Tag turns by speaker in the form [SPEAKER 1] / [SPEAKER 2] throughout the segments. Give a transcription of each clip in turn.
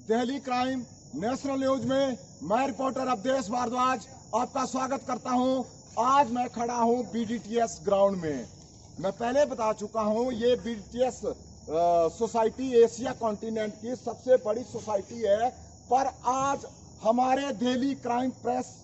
[SPEAKER 1] Delhi crime national news में मैं reporter Awadhesh Bhardwaj आपका स्वागत करता हूं। आज मैं खड़ा हूं बीडीटीएस ग्राउंड में। मैं पहले बता चुका हूं, ये बीडीटीएस सोसाइटी एशिया कॉन्टिनेंट की सबसे बड़ी सोसाइटी है। पर आज हमारे Delhi crime press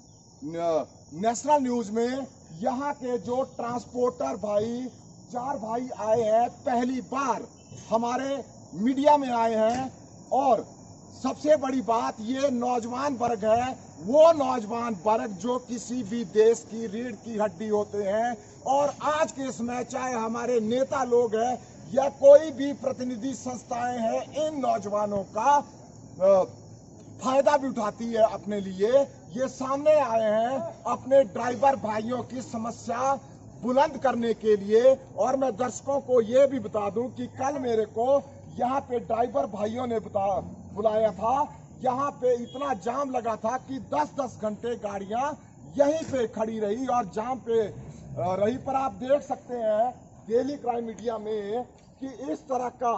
[SPEAKER 1] national news में यहाँ के जो ट्रांसपोर्टर भाई 4 भाई आए हैं, पहली बार हमारे मीडिया में आए हैं। और सबसे बड़ी बात, ये नौजवान वर्ग है, वो नौजवान वर्ग जो किसी भी देश की रीढ़ की हड्डी होते हैं। और आज के समय चाहे हमारे नेता लोग हैं या कोई भी प्रतिनिधि संस्थाएं हैं, इन नौजवानों का फायदा भी उठाती है अपने लिए। ये सामने आए हैं अपने ड्राइवर भाइयों की समस्या बुलंद करने के लिए। और मैं दर्शकों को ये भी बता दूं कि कल मेरे को यहाँ पे ड्राइवर भाइयों ने बुलाया था। यहाँ पे इतना जाम लगा था कि 10-10 घंटे गाड़ियां यहीं पे खड़ी रही और जाम पे रही। पर आप देख सकते हैं दिल्ली क्राइम मीडिया में कि इस तरह का,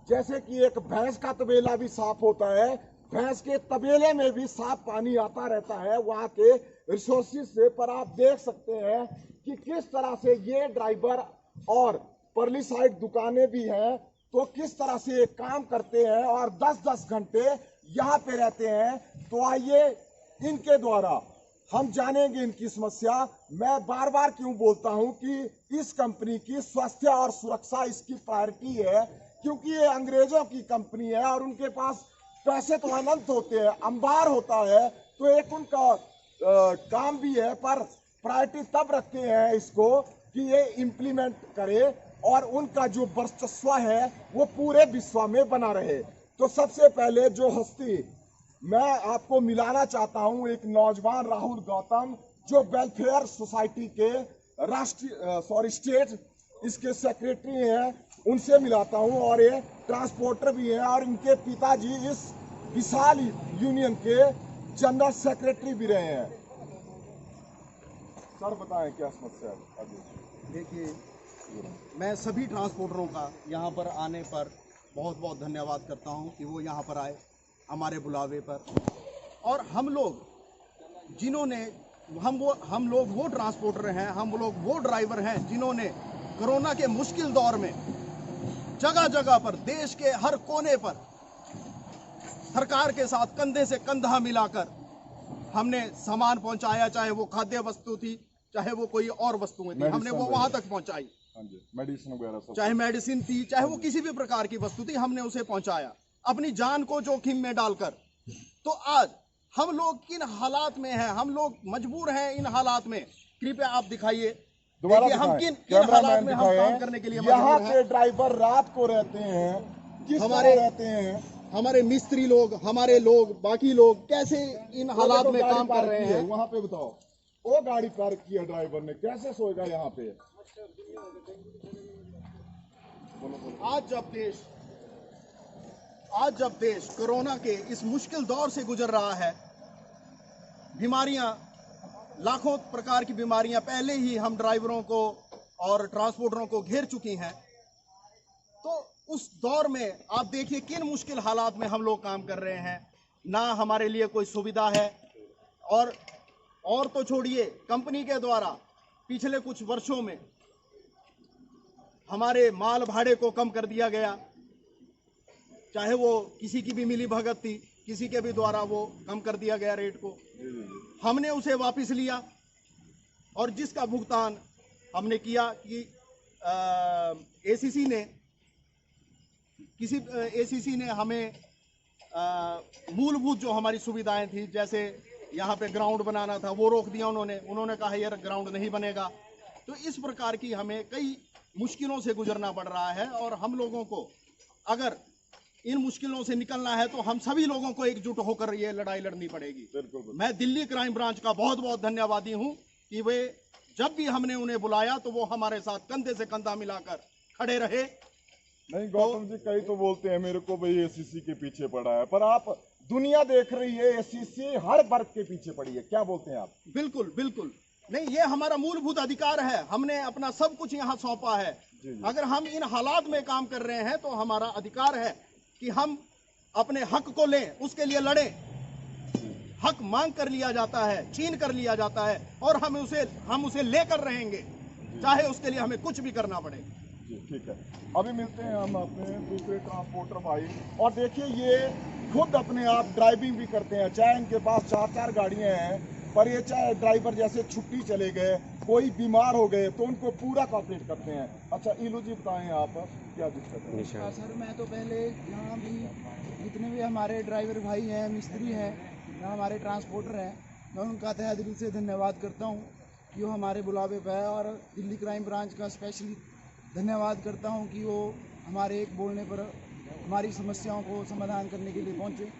[SPEAKER 1] जैसे कि एक भैंस का तबेला भी साफ होता है, भैंस के तबेले में भी साफ पानी आता रहता है वहाँ के रिसोर्सेज से। पर आप देख सकते हैं कि किस तरह से ये ड्राइवर और परली साइड दुकानें भी हैं, तो किस तरह से ये काम करते हैं और 10-10 घंटे यहाँ पे रहते हैं। तो आइए इनके द्वारा हम जानेंगे इनकी समस्या। मैं बार बार क्यों बोलता हूँ कि इस कंपनी की स्वास्थ्य और सुरक्षा इसकी प्रायोरिटी है, क्योंकि ये अंग्रेजों की कंपनी है और उनके पास पैसे तो अनंत होते हैं, अंबार होता है। तो एक उनका काम भी है, पर प्रायोरिटी तब रखते हैं इसको कि ये इम्प्लीमेंट करे और उनका जो वर्चस्व है वो पूरे विश्व में बना रहे। तो सबसे पहले जो हस्ती मैं आपको मिलाना चाहता हूं, एक नौजवान राहुल गौतम, जो वेलफेयर सोसाइटी के स्टेट इसके सेक्रेटरी हैं, उनसे मिलाता हूं। और ये ट्रांसपोर्टर भी हैं और इनके पिताजी इस विशाल यूनियन के जनरल सेक्रेटरी भी रहे हैं। सर बताएं क्या समस्या है।
[SPEAKER 2] देखिए, मैं सभी ट्रांसपोर्टरों का यहाँ पर आने पर बहुत बहुत धन्यवाद करता हूँ कि वो यहाँ पर आए हमारे बुलावे पर। और हम लोग जिन्होंने हम लोग वो ट्रांसपोर्टर हैं, हम लोग वो ड्राइवर हैं जिन्होंने कोरोना के मुश्किल दौर में जगह जगह पर, देश के हर कोने पर सरकार के साथ कंधे से कंधा मिलाकर हमने सामान पहुंचाया। चाहे वो खाद्य वस्तु थी, चाहे वो कोई और वस्तुएं थी, हमने वो वहां तक पहुंचाई।
[SPEAKER 1] मेडिसिन वगैरह सब,
[SPEAKER 2] चाहे मेडिसिन थी, चाहे वो किसी भी प्रकार की वस्तु थी, हमने उसे पहुंचाया अपनी जान को जोखिम में डालकर। तो आज हम लोग किन हालात में हैं, हम लोग मजबूर हैं इन हालात में। कृपया आप दिखाइए हम किन हालात में हम काम करने के लिए
[SPEAKER 1] यहाँ पे ड्राइवर रात को रहते हैं, किस
[SPEAKER 2] हमारे
[SPEAKER 1] रहते हैं,
[SPEAKER 2] हमारे मिस्त्री लोग, हमारे लोग, बाकी लोग कैसे इन हालात में काम कर रहे हैं।
[SPEAKER 1] वहाँ पे बताओ, वो गाड़ी पार्क की है ड्राइवर ने, कैसे सोएगा यहाँ पे।
[SPEAKER 2] आज जब देश कोरोना के इस मुश्किल दौर से गुजर रहा है, बीमारियां, लाखों प्रकार की बीमारियां पहले ही हम ड्राइवरों को और ट्रांसपोर्टरों को घेर चुकी हैं। तो उस दौर में आप देखिए किन मुश्किल हालात में हम लोग काम कर रहे हैं। ना हमारे लिए कोई सुविधा है, और तो छोड़िए, कंपनी के द्वारा पिछले कुछ वर्षों में हमारे माल भाड़े को कम कर दिया गया। चाहे वो किसी की भी मिली भगत थी, किसी के भी द्वारा वो कम कर दिया गया रेट को, हमने उसे वापस लिया। और जिसका भुगतान हमने किया कि एसीसी ने हमें मूलभूत जो हमारी सुविधाएं थी, जैसे यहाँ पे ग्राउंड बनाना था, वो रोक दिया उन्होंने कहा यार ग्राउंड नहीं बनेगा। तो इस प्रकार की हमें कई मुश्किलों से गुजरना पड़ रहा है। और हम लोगों को अगर इन मुश्किलों से निकलना है तो हम सभी लोगों को एकजुट होकर ये लड़ाई लड़नी पड़ेगी। मैं दिल्ली क्राइम ब्रांच का बहुत बहुत धन्यवादी हूँ कि वे जब भी हमने उन्हें बुलाया तो वो हमारे साथ कंधे से कंधा मिलाकर खड़े रहे।
[SPEAKER 1] नहीं गौतम जी, कई तो बोलते हैं मेरे को भाई एसीसी के पीछे पड़ा है, पर आप दुनिया देख रही है एसीसी हर वर्ग के पीछे पड़ी है, क्या बोलते हैं आप।
[SPEAKER 2] बिल्कुल बिल्कुल नहीं, ये हमारा मूलभूत अधिकार है, हमने अपना सब कुछ यहाँ सौंपा है। अगर हम इन हालात में काम कर रहे हैं तो हमारा अधिकार है कि हम अपने हक को लें, उसके लिए लड़ें। हक मांग कर लिया जाता है, छीन कर लिया जाता है, और हम उसे लेकर रहेंगे, चाहे उसके लिए हमें कुछ भी करना पड़े।
[SPEAKER 1] जी ठीक है, अभी मिलते हैं हम अपने दूसरे ट्रांसपोर्टर भाई। और देखिए ये खुद अपने आप ड्राइविंग भी करते हैं, चाहे इनके पास 4-4 गाड़ियां हैं, पर ये चाहे ड्राइवर जैसे छुट्टी चले गए, कोई बीमार हो गए तो उनको पूरा कॉपरेट करते हैं। अच्छा इलू जी बताएं आप क्या दिक्कत है?
[SPEAKER 3] सर मैं तो पहले यहाँ भी जितने भी हमारे ड्राइवर भाई हैं, मिस्त्री हैं, यहाँ हमारे ट्रांसपोर्टर हैं, मैं उनका तहे दिल से धन्यवाद करता हूँ कि वो हमारे बुलावे पे है। और दिल्ली क्राइम ब्रांच का स्पेशली धन्यवाद करता हूँ कि वो हमारे एक बोलने पर हमारी समस्याओं को समाधान करने के लिए पहुँचे।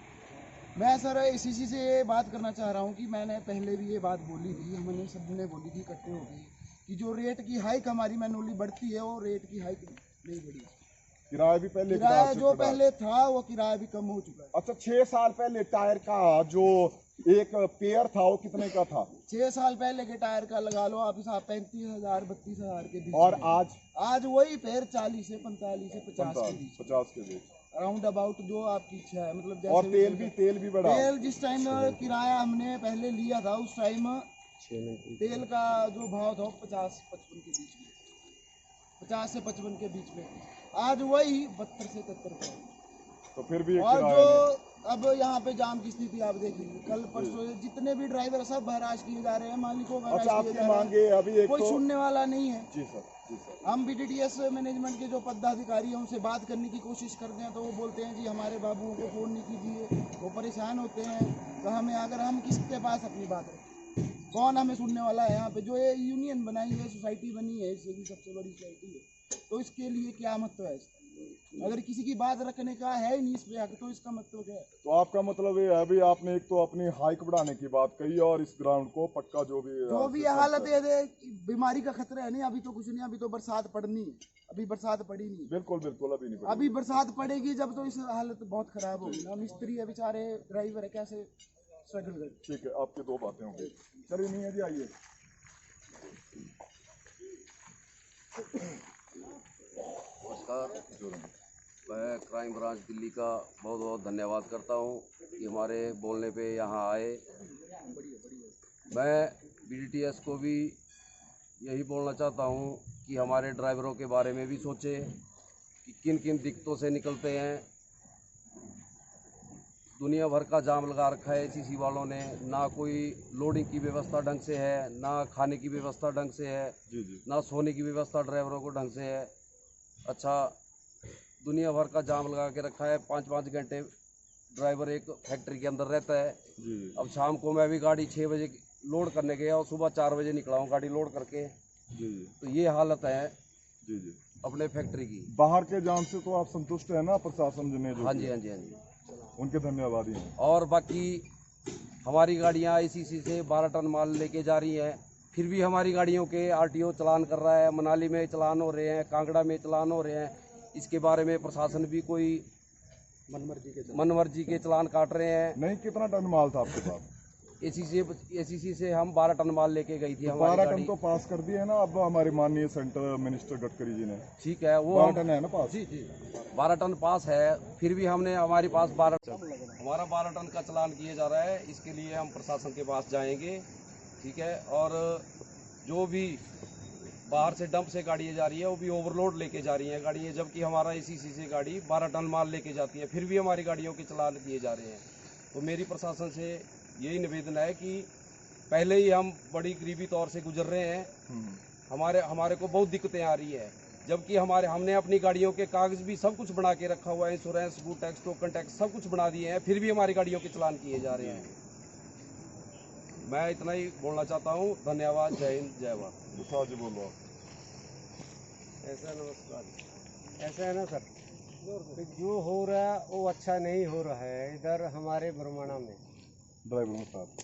[SPEAKER 3] मैं सर इसी से ये बात करना चाह रहा हूँ कि मैंने पहले भी ये बात बोली थी, हमने सबने बोली थी इकट्ठे होकर कि जो रेट की हाइक हमारी मैनुअली बढ़ती है वो रेट की हाइक नहीं बढ़ी।
[SPEAKER 1] किराया भी पहले
[SPEAKER 3] किराया जो पहले था वो किराया भी कम हो चुका है।
[SPEAKER 1] अच्छा 6 साल पहले टायर का जो एक पेयर था वो कितने का था?
[SPEAKER 3] 6 साल पहले के टायर का लगा लो आप हिसाब 35,000 32,000 के बीच
[SPEAKER 1] और
[SPEAKER 3] में। आज वही पेयर 40 से 45 से 50 के बीच,
[SPEAKER 1] 50 के बीच
[SPEAKER 3] अराउंड अबाउट जो आपकी इच्छा है। मतलब जैसे
[SPEAKER 1] और तेल भी बढ़ा।
[SPEAKER 3] तेल जिस टाइम किराया हमने पहले लिया था उस टाइम तेल का जो भाव था 50-55 के बीच में, 50 से 55 के बीच में। आज वही 72 से 73 का।
[SPEAKER 1] तो फिर भी
[SPEAKER 3] और जो अब यहाँ पे जाम की स्थिति आप देखिए, कल परसों जितने भी ड्राइवर सब हराश किए जा रहे हैं, मालिकों का
[SPEAKER 1] अच्छा आपकी मांगे अभी एक
[SPEAKER 3] कोई सुनने वाला नहीं है।
[SPEAKER 1] जी सर, जी सर।
[SPEAKER 3] हम BTTS मैनेजमेंट के जो पदाधिकारी हैं उनसे बात करने की कोशिश करते हैं तो वो बोलते हैं जी हमारे बाबुओं को फ़ोन नहीं कीजिए, वो परेशान होते हैं। तो हमें अगर हम किसके पास अपनी बात रखें, कौन हमें सुनने वाला है? यहाँ पे जो ये यूनियन बनाई है, सोसाइटी बनी है, इससे भी सबसे बड़ी सोसाइटी है, तो इसके लिए क्या महत्व है इसका? अगर किसी की बात रखने का है ही नहीं इस पे हक, तो इसका मतलब क्या है?
[SPEAKER 1] तो आपका मतलब ये है, अभी आपने एक तो अपनी हाइक बढ़ाने की बात कही और इस ग्राउंड को पक्का जो भी
[SPEAKER 3] हालत है, बीमारी का खतरा है नहीं, अभी तो कुछ नहीं, अभी तो बरसात पड़नी है, अभी बरसात पड़ी नहीं।
[SPEAKER 1] बिल्कुल बिल्कुल अभी नहीं पड़ी।
[SPEAKER 3] अभी बरसात पड़ेगी जब तो इस हालत बहुत खराब होगी ना। मिस्त्री है बेचारे, ड्राइवर है, कैसे स्ट्रगल करें।
[SPEAKER 1] ठीक है, आपकी 2 बातें होंगी। चलिए नहीं है जी, आइए।
[SPEAKER 4] नमस्कार, मैं क्राइम ब्रांच दिल्ली का बहुत बहुत धन्यवाद करता हूं कि हमारे बोलने पे यहाँ आए। मैं BTTS को भी यही बोलना चाहता हूं कि हमारे ड्राइवरों के बारे में भी सोचें कि किन किन दिक्कतों से निकलते हैं। दुनिया भर का जाम लगा रखा है ACC वालों ने, ना कोई लोडिंग की व्यवस्था ढंग से है, ना खाने की व्यवस्था ढंग से है, ना सोने की व्यवस्था ड्राइवरों को ढंग से है। अच्छा, दुनिया भर का जाम लगा के रखा है, 5-5 घंटे ड्राइवर एक फैक्ट्री के अंदर रहता है। अब शाम को मैं भी गाड़ी 6 बजे लोड करने गया और सुबह 4 बजे निकला हूँ गाड़ी लोड करके। तो ये हालत है अपने फैक्ट्री की।
[SPEAKER 1] बाहर के जाम से तो आप संतुष्ट है ना प्रशासन ने जो?
[SPEAKER 4] हाँ जी, हाँ जी, हाँ जी,
[SPEAKER 1] उनके धन्यवादी हैं।
[SPEAKER 4] और बाकी हमारी गाड़ियाँ ACC से 12 टन माल लेके जा रही हैं, फिर भी हमारी गाड़ियों के RTO चलान कर रहा है। मनाली में चलान हो रहे हैं, कांगड़ा में चलान हो रहे हैं। इसके बारे में प्रशासन भी कोई मनमर्जी के चलान काट रहे हैं।
[SPEAKER 1] नहीं, कितना टन माल था आपके पास?
[SPEAKER 4] ACC से हम 12 टन माल लेके गई थी।
[SPEAKER 1] 12 टन तो पास कर दिए ना अब हमारे माननीय सेंट्रल मिनिस्टर गडकरी जी ने।
[SPEAKER 4] ठीक है, वो
[SPEAKER 1] 12 टन है ना पास?
[SPEAKER 4] जी 12 टन पास है, फिर भी हमने हमारे पास 12 टन का चलान किए जा रहा है। इसके लिए हम प्रशासन के पास जाएंगे, ठीक है। और जो भी बाहर से डंप से गाड़ियाँ जा रही है वो भी ओवरलोड लेके जा रही हैं गाड़ियाँ, जबकि हमारा ACC से गाड़ी 12 टन माल लेके जाती है, फिर भी हमारी गाड़ियों के चलान किए जा रहे हैं। तो मेरी प्रशासन से यही निवेदन है कि पहले ही हम बड़ी गरीबी तौर से गुजर रहे हैं, हमारे को बहुत दिक्कतें आ रही है, जबकि हमने अपनी गाड़ियों के कागज़ भी सब कुछ बना के रखा हुआ है, insurance, good tax, token tax सब कुछ बना दिए हैं, फिर भी हमारी गाड़ियों के चलान किए जा रहे हैं। मैं इतना ही बोलना चाहता हूँ। धन्यवाद, जय हिंद, जय भारत।
[SPEAKER 1] जी बोलो।
[SPEAKER 5] ऐसा नमस्कार। ऐसा है ना सर, तो जो हो रहा है वो अच्छा नहीं हो रहा है इधर हमारे बरमाना में।
[SPEAKER 1] ड्राइवर के साथ,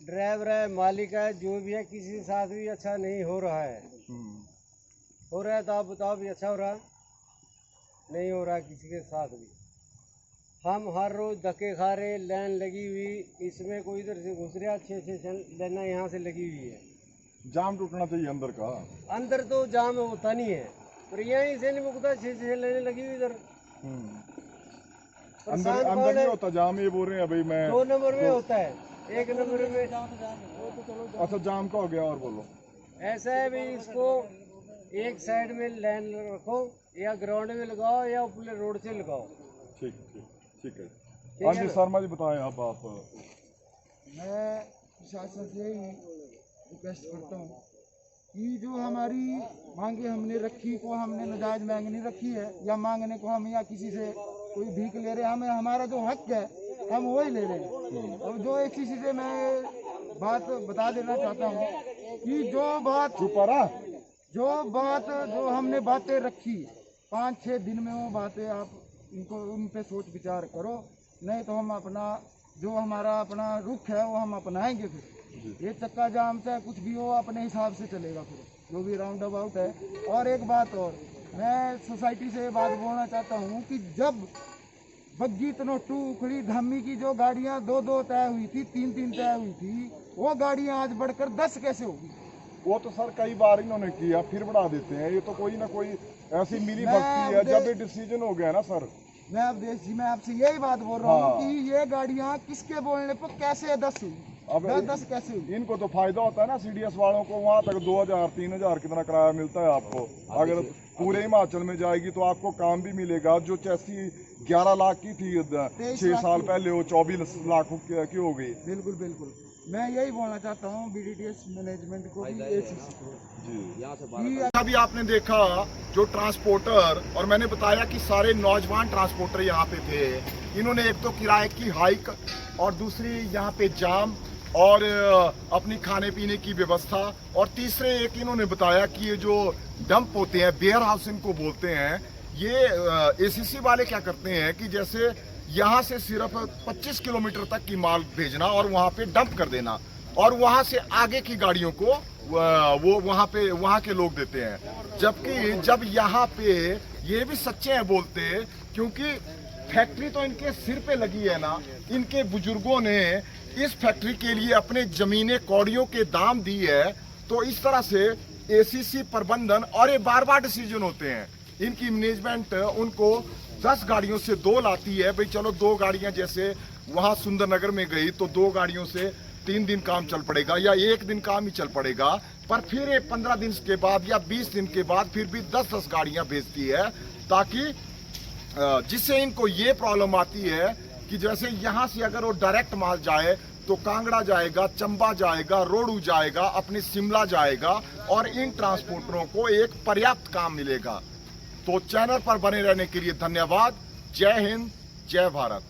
[SPEAKER 5] ड्राइवर है, मालिक है, जो भी है, किसी के साथ भी अच्छा नहीं हो रहा है। हो रहा है तो आप बताओ भी अच्छा हो रहा है? नहीं हो रहा है किसी के साथ भी। हम हर रोज़ धक्के खा रहे, लाइन लगी हुई, इसमें कोई इधर से घुस रहा, 6-6 लाइनें यहाँ से लगी हुई है।
[SPEAKER 1] जाम टूटना चाहिए अंदर का।
[SPEAKER 5] अंदर तो जाम होता नहीं है, पर यहीं से नहीं मुकता, 6-6 लाइनें लगी हुई इधर।
[SPEAKER 1] अंदर
[SPEAKER 5] परेशान
[SPEAKER 1] अंदर
[SPEAKER 5] कौन
[SPEAKER 1] नहीं
[SPEAKER 5] है?
[SPEAKER 1] होता जाम, ये बोल रहे हैं भाई मैं
[SPEAKER 5] 2 नंबर में होता है, 1 नंबर में
[SPEAKER 1] अच्छा जाम का हो गया। और बोलो।
[SPEAKER 5] ऐसा है भाई, इसको एक साइड में लाइन रखो, या ग्राउंड में लगाओ या ऊपर रोड से लगाओ।
[SPEAKER 1] ठीक ठीक ठीक है।
[SPEAKER 5] ठीक
[SPEAKER 1] हाँ
[SPEAKER 5] है
[SPEAKER 1] जी
[SPEAKER 5] ना?
[SPEAKER 1] शर्मा जी बताएं आप
[SPEAKER 3] मैं प्रशासन से यही रिक्वेस्ट करता हूँ कि जो हमारी मांगे हमने रखी को हमने नाजायज मांग नहीं रखी है, या मांगने को हम या किसी से कोई भीख ले रहे हैं, हमें हमारा जो हक है हम वही ले रहे हैं। अब जो एक चीज़ से मैं बात बता देना चाहता हूँ कि जो हमने बातें रखी 5-6 दिन में वो बातें आप इनको उन पे सोच विचार करो, नहीं तो हम अपना जो हमारा अपना रुख है वो हम अपनाएंगे। फिर ये चक्का जाम चाहे कुछ भी हो अपने हिसाब से चलेगा, फिर जो भी राउंड अबाउट है। और एक बात और, मैं सोसाइटी से ये बात बोलना चाहता हूँ कि जब बग्गी तनोटू उखड़ी धामी की जो गाड़ियाँ 2-2 तय हुई थी, 3-3 तय हुई थी, वो गाड़ियाँ आज बढ़कर 10 कैसे होगी?
[SPEAKER 1] वो तो सर कई बार इन्होंने किया, फिर बढ़ा देते हैं। ये तो कोई ना कोई ऐसी मिली
[SPEAKER 3] मैं
[SPEAKER 1] भक्ति है।
[SPEAKER 3] दे-
[SPEAKER 1] जब ये डिसीजन हो गया ना सर,
[SPEAKER 3] मैं आपसे यही बात बोल रहा हूँ
[SPEAKER 1] हाँ।
[SPEAKER 3] कि ये गाड़ियाँ किसके बोलने पर कैसे 10 हुई?
[SPEAKER 1] अब
[SPEAKER 3] 10 कैसे हुई?
[SPEAKER 1] इनको तो फायदा होता है ना सीडीएस वालों को। वहाँ तक 2000-3000 कितना किराया मिलता है आपको। अगर पूरे हिमाचल में जाएगी तो आपको काम भी मिलेगा। जो चैसी 11 लाख की थी 6 साल पहले, वो 24 लाख की हो गई।
[SPEAKER 3] बिल्कुल बिल्कुल, मैं यही बोलना चाहता हूँ बीडीटीएस मैनेजमेंट को भी, एसीसी को
[SPEAKER 1] जी
[SPEAKER 4] यहाँ से
[SPEAKER 3] कि
[SPEAKER 1] अभी आपने देखा जो ट्रांसपोर्टर, और मैंने बताया कि सारे नौजवान ट्रांसपोर्टर यहाँ पे थे। इन्होंने एक तो किराए की हाइक और दूसरी यहाँ पे जाम और अपनी खाने पीने की व्यवस्था, और तीसरे एक इन्होंने बताया कि ये जो डंप होते हैं, वेयर हाउस इनको बोलते हैं, ये एसीसी वाले क्या करते हैं कि जैसे यहाँ से सिर्फ 25 किलोमीटर तक की माल भेजना और वहाँ पे डंप कर देना, और वहाँ से आगे की गाड़ियों को वो वहाँ के लोग देते हैं। जबकि जब यहाँ पे ये भी सच्चे हैं बोलते, क्योंकि फैक्ट्री तो इनके सिर पे लगी है ना। इनके बुजुर्गों ने इस फैक्ट्री के लिए अपने जमीनें कौड़ियों के दाम दी है। तो इस तरह से एसीसी प्रबंधन, और ये बार डिसीजन होते हैं, इनकी मैनेजमेंट उनको 10 गाड़ियों से 2 लाती है। भाई चलो 2 गाड़ियां जैसे वहां सुंदरनगर में गई तो 2 गाड़ियों से 3 दिन काम चल पड़ेगा या 1 दिन काम ही चल पड़ेगा। पर फिर ये 15 दिन के बाद या 20 दिन के बाद फिर भी 10-10 गाड़ियां भेजती है, ताकि जिससे इनको ये प्रॉब्लम आती है कि जैसे यहाँ से अगर वो डायरेक्ट माल जाए तो कांगड़ा जाएगा, चंबा जाएगा, रोडू जाएगा, अपने शिमला जाएगा, और इन ट्रांसपोर्टरों को एक पर्याप्त काम मिलेगा। तो चैनल पर बने रहने के लिए धन्यवाद। जय हिंद, जय भारत।